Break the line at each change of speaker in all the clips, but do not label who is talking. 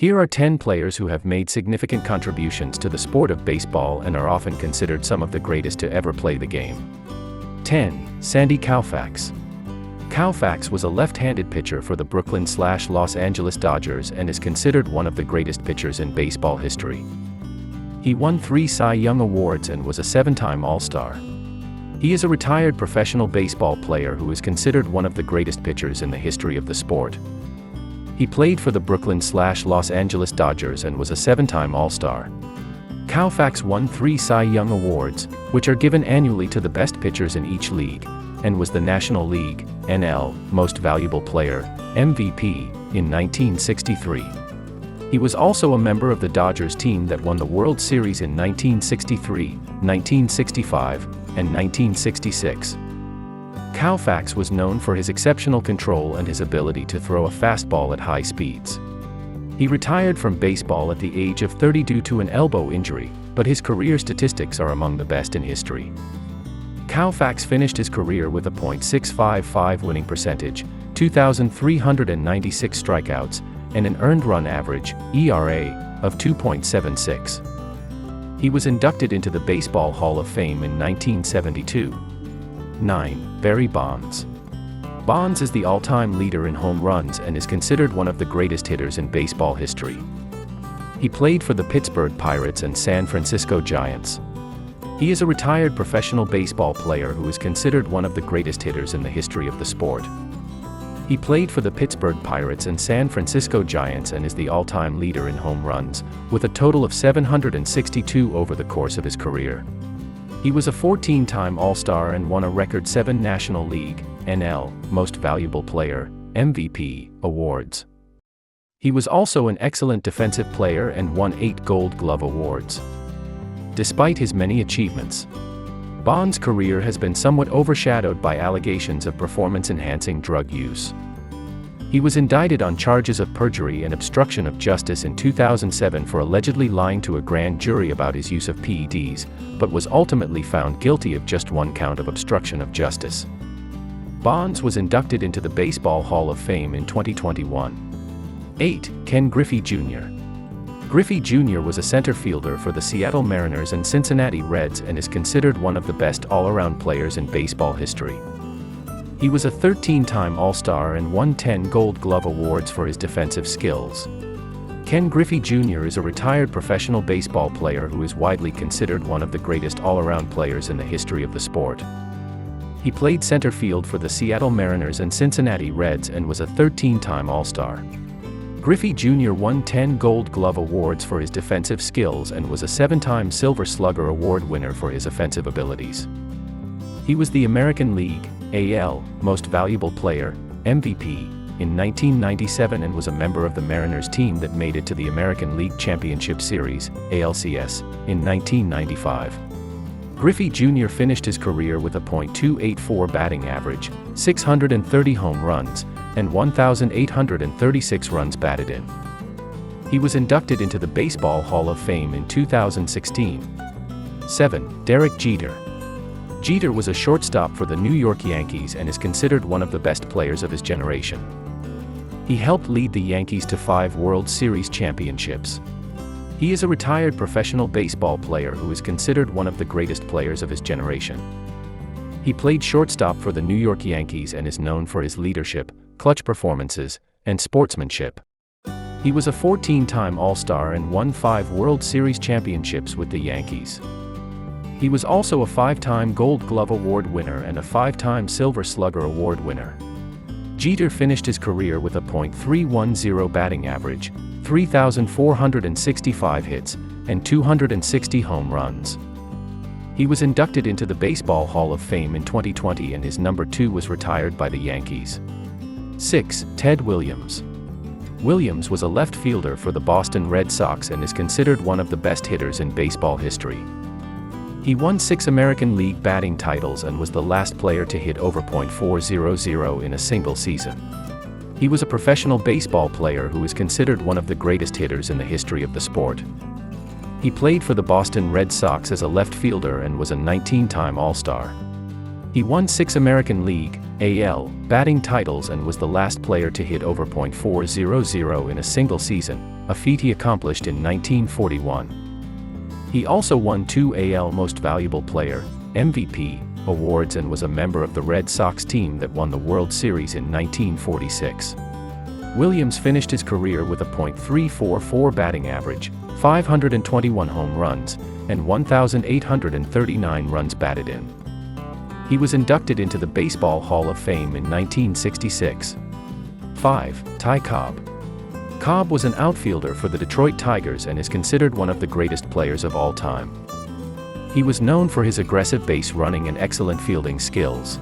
Here are 10 players who have made significant contributions to the sport of baseball and are often considered some of the greatest to ever play the game. 10. Sandy Koufax. Koufax was a left-handed pitcher for the Brooklyn/Los Angeles Dodgers and is considered one of the greatest pitchers in baseball history. He won 3 Cy Young Awards and was a 7-time All-Star. He is a retired professional baseball player who is considered one of the greatest pitchers in the history of the sport. He played for the Brooklyn/Los Angeles Dodgers and was a 7-time All-Star. Koufax won 3 Cy Young Awards, which are given annually to the best pitchers in each league, and was the National League, NL, Most Valuable Player, MVP, in 1963. He was also a member of the Dodgers team that won the World Series in 1963, 1965, and 1966. Koufax was known for his exceptional control and his ability to throw a fastball at high speeds. He retired from baseball at the age of 30 due to an elbow injury, but his career statistics are among the best in history. Koufax finished his career with a .655 winning percentage, 2,396 strikeouts, and an earned run average, ERA, of 2.76. He was inducted into the Baseball Hall of Fame in 1972. 9. Barry Bonds. Bonds is the all-time leader in home runs and is considered one of the greatest hitters in baseball history. He played for the Pittsburgh Pirates and San Francisco Giants. He is a retired professional baseball player who is considered one of the greatest hitters in the history of the sport. He played for the Pittsburgh Pirates and San Francisco Giants and is the all-time leader in home runs, with a total of 762 over the course of his career. He was a 14-time All-Star and won a record 7 National League, NL, Most Valuable Player, MVP, awards. He was also an excellent defensive player and won 8 Gold Glove awards. Despite his many achievements, Bonds' career has been somewhat overshadowed by allegations of performance-enhancing drug use. He was indicted on charges of perjury and obstruction of justice in 2007 for allegedly lying to a grand jury about his use of PEDs, but was ultimately found guilty of just 1 count of obstruction of justice. Bonds was inducted into the Baseball Hall of Fame in 2021. 8. Ken Griffey Jr. Griffey Jr. was a center fielder for the Seattle Mariners and Cincinnati Reds and is considered one of the best all-around players in baseball history. He was a 13-time All-Star and won 10 Gold Glove awards for his defensive skills. Ken Griffey Jr. is a retired professional baseball player who is widely considered one of the greatest all-around players in the history of the sport. He played center field for the Seattle Mariners and Cincinnati Reds and was a 13-time All-Star. Griffey Jr. won 10 Gold Glove awards for his defensive skills and was a 7-time Silver Slugger Award winner for his offensive abilities. He was the American League, AL, Most Valuable Player, MVP, in 1997 and was a member of the Mariners team that made it to the American League Championship Series, ALCS, in 1995. Griffey Jr. finished his career with a .284 batting average, 630 home runs, and 1,836 runs batted in. He was inducted into the Baseball Hall of Fame in 2016. 7. Derek Jeter. Jeter was a shortstop for the New York Yankees and is considered one of the best players of his generation. He helped lead the Yankees to 5 World Series championships. He is a retired professional baseball player who is considered one of the greatest players of his generation. He played shortstop for the New York Yankees and is known for his leadership, clutch performances, and sportsmanship. He was a 14-time All-Star and won 5 World Series championships with the Yankees. He was also a 5-time Gold Glove Award winner and a 5-time Silver Slugger Award winner. Jeter finished his career with a .310 batting average, 3,465 hits, and 260 home runs. He was inducted into the Baseball Hall of Fame in 2020 and his number 2 was retired by the Yankees. 6. Ted Williams. Williams was a left fielder for the Boston Red Sox and is considered one of the best hitters in baseball history. He won 6 American League batting titles and was the last player to hit over .400 in a single season. He was a professional baseball player who is considered one of the greatest hitters in the history of the sport. He played for the Boston Red Sox as a left fielder and was a 19-time All-Star. He won 6 American League, AL, batting titles and was the last player to hit over .400 in a single season, a feat he accomplished in 1941. He also won 2 AL Most Valuable Player (MVP) awards and was a member of the Red Sox team that won the World Series in 1946. Williams finished his career with a .344 batting average, 521 home runs, and 1,839 runs batted in. He was inducted into the Baseball Hall of Fame in 1966. 5. Ty Cobb. Cobb was an outfielder for the Detroit Tigers and is considered one of the greatest players of all time. He was known for his aggressive base running and excellent fielding skills.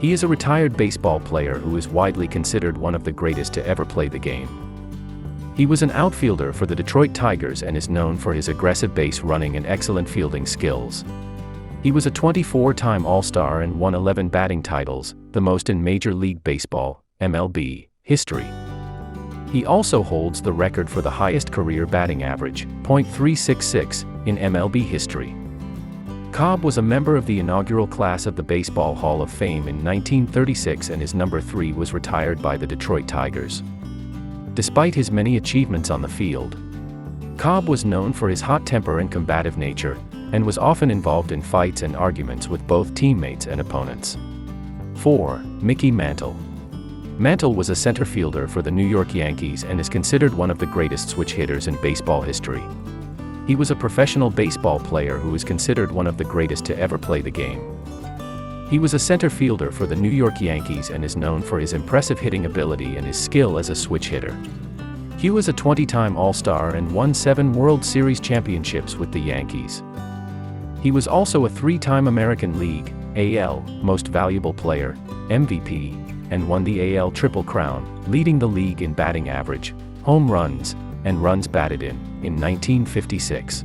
He is a retired baseball player who is widely considered one of the greatest to ever play the game. He was an outfielder for the Detroit Tigers and is known for his aggressive base running and excellent fielding skills. He was a 24-time All-Star and won 11 batting titles, the most in Major League Baseball (MLB) history. He also holds the record for the highest career batting average, .366, in MLB history. Cobb was a member of the inaugural class of the Baseball Hall of Fame in 1936 and his number 3 was retired by the Detroit Tigers. Despite his many achievements on the field, Cobb was known for his hot temper and combative nature, and was often involved in fights and arguments with both teammates and opponents. 4. Mickey Mantle. Mantle was a center fielder for the New York Yankees and is considered one of the greatest switch hitters in baseball history. He was a professional baseball player who is considered one of the greatest to ever play the game. He was a center fielder for the New York Yankees and is known for his impressive hitting ability and his skill as a switch hitter. He was a 20-time All-Star and won 7 World Series championships with the Yankees. He was also a 3-time American League (AL) Most Valuable Player (MVP) and won the AL Triple Crown, leading the league in batting average, home runs, and runs batted in 1956.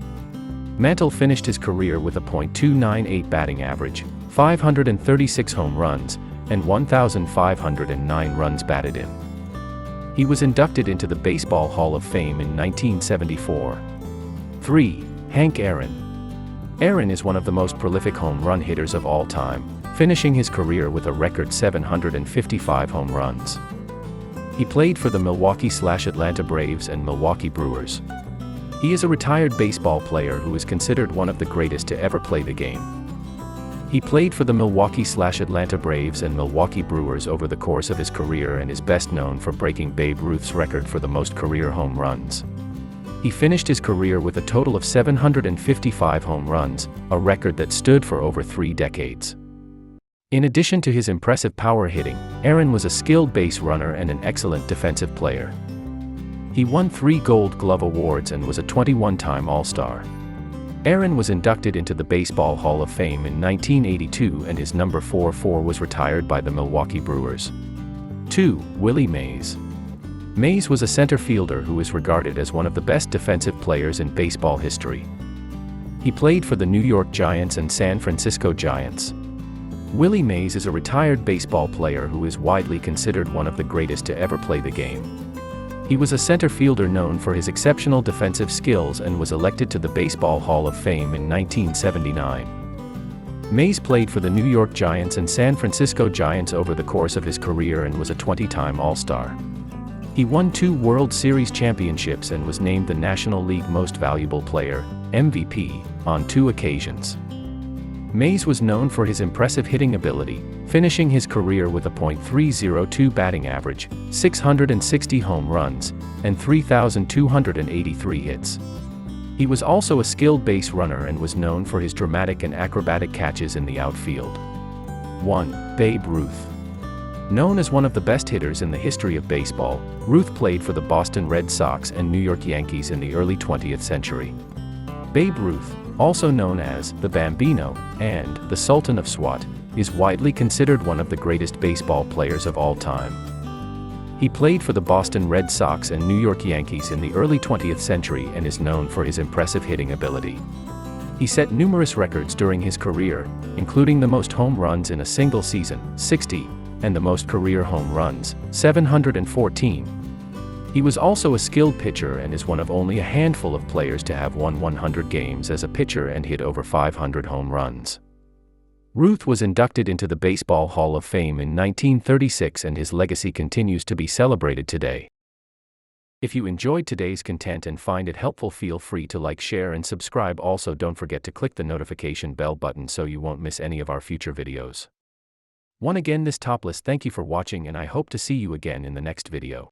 Mantle finished his career with a .298 batting average, 536 home runs, and 1,509 runs batted in. He was inducted into the Baseball Hall of Fame in 1974. 3. Hank Aaron. Aaron is one of the most prolific home run hitters of all time, finishing his career with a record 755 home runs. He played for the Milwaukee/Atlanta Braves and Milwaukee Brewers. He is a retired baseball player who is considered one of the greatest to ever play the game. He played for the Milwaukee/Atlanta Braves and Milwaukee Brewers over the course of his career and is best known for breaking Babe Ruth's record for the most career home runs. He finished his career with a total of 755 home runs, a record that stood for over 3 decades. In addition to his impressive power hitting, Aaron was a skilled base runner and an excellent defensive player. He won 3 Gold Glove awards and was a 21-time All-Star. Aaron was inducted into the Baseball Hall of Fame in 1982 and his number 44 was retired by the Milwaukee Brewers. 2. Willie Mays. Mays was a center fielder who is regarded as one of the best defensive players in baseball history. He played for the New York Giants and San Francisco Giants. Willie Mays is a retired baseball player who is widely considered one of the greatest to ever play the game. He was a center fielder known for his exceptional defensive skills and was elected to the Baseball Hall of Fame in 1979. Mays played for the New York Giants and San Francisco Giants over the course of his career and was a 20-time All-Star. He won 2 World Series championships and was named the National League Most Valuable Player (MVP) on 2 occasions. Mays was known for his impressive hitting ability, finishing his career with a .302 batting average, 660 home runs, and 3,283 hits. He was also a skilled base runner and was known for his dramatic and acrobatic catches in the outfield. 1. Babe Ruth. Known as one of the best hitters in the history of baseball, Ruth played for the Boston Red Sox and New York Yankees in the early 20th century. Babe Ruth, also known as the Bambino and the Sultan of Swat, is widely considered one of the greatest baseball players of all time. He played for the Boston Red Sox and New York Yankees in the early 20th century and is known for his impressive hitting ability. He set numerous records during his career, including the most home runs in a single season, 60, and the most career home runs, 714. He was also a skilled pitcher and is one of only a handful of players to have won 100 games as a pitcher and hit over 500 home runs. Ruth was inducted into the Baseball Hall of Fame in 1936 and his legacy continues to be celebrated today. If you enjoyed today's content and find it helpful, feel free to like, share, and subscribe. Also, don't forget to click the notification bell button so you won't miss any of our future videos. Once again, this Toplist, thank you for watching, and I hope to see you again in the next video.